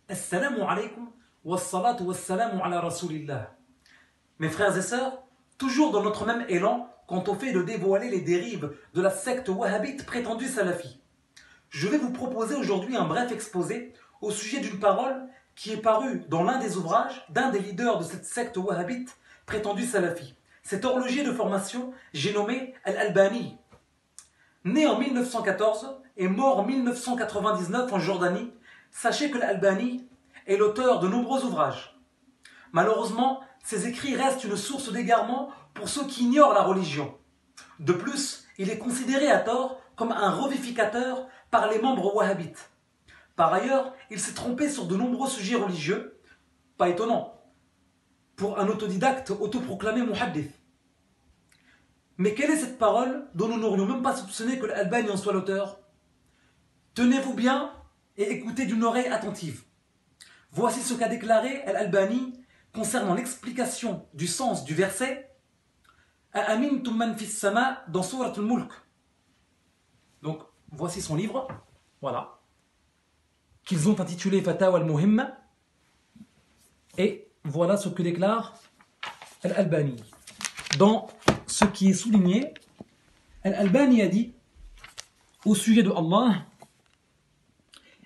Assalamu alaikum wassalatu wassalamu ala rasulillah. Mes frères et sœurs, toujours dans notre même élan quant au fait de dévoiler les dérives de la secte wahhabite prétendue salafi, je vais vous proposer aujourd'hui un bref exposé au sujet d'une parole qui est parue dans l'un des ouvrages d'un des leaders de cette secte wahhabite prétendue salafi. Cet horloger de formation, j'ai nommé Al-Albani. Né en 1914 et mort en 1999 en Jordanie, sachez que l'Albani est l'auteur de nombreux ouvrages. Malheureusement, ses écrits restent une source d'égarement pour ceux qui ignorent la religion. De plus, il est considéré à tort comme un revivificateur par les membres wahhabites. Par ailleurs, il s'est trompé sur de nombreux sujets religieux, pas étonnant, pour un autodidacte autoproclamé muhaddith. Mais quelle est cette parole dont nous n'aurions même pas soupçonné que l'Albani en soit l'auteur? Tenez-vous bien et écoutez d'une oreille attentive. Voici ce qu'a déclaré Al-Albani concernant l'explication du sens du verset A'amintum man fis sama dans Surat al-Mulk. Donc, voici son livre, voilà, qu'ils ont intitulé Fatawa al-Muhimma. Et voilà ce que déclare Al-Albani. Dans ce qui est souligné, Al-Albani a dit au sujet de Allah: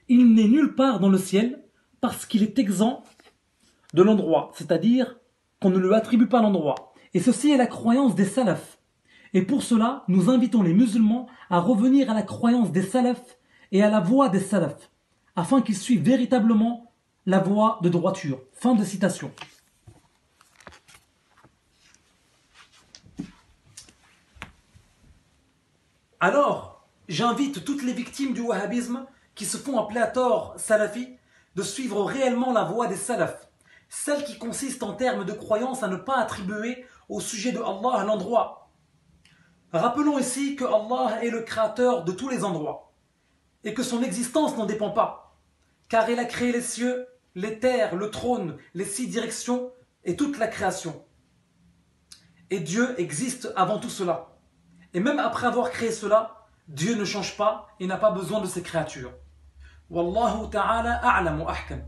il n'est nulle part dans le ciel parce qu'il est exempt de l'endroit, c'est-à-dire qu'on ne lui attribue pas l'endroit. Et ceci est la croyance des salafs. Et pour cela, nous invitons les musulmans à revenir à la croyance des salafs et à la voie des salafs, afin qu'ils suivent véritablement la voie de droiture. Fin de citation. Alors, j'invite toutes les victimes du wahhabisme qui se font appeler à tort salafis de suivre réellement la voie des salafs, celle qui consiste en termes de croyance à ne pas attribuer au sujet de Allah l'endroit. Rappelons ici que Allah est le créateur de tous les endroits et que son existence n'en dépend pas, car il a créé les cieux, les terres, le trône, les 6 directions et toute la création. Et Dieu existe avant tout cela. Et même après avoir créé cela, Dieu ne change pas et n'a pas besoin de ses créatures. Wallahu ta'ala a'lam wa ahkam.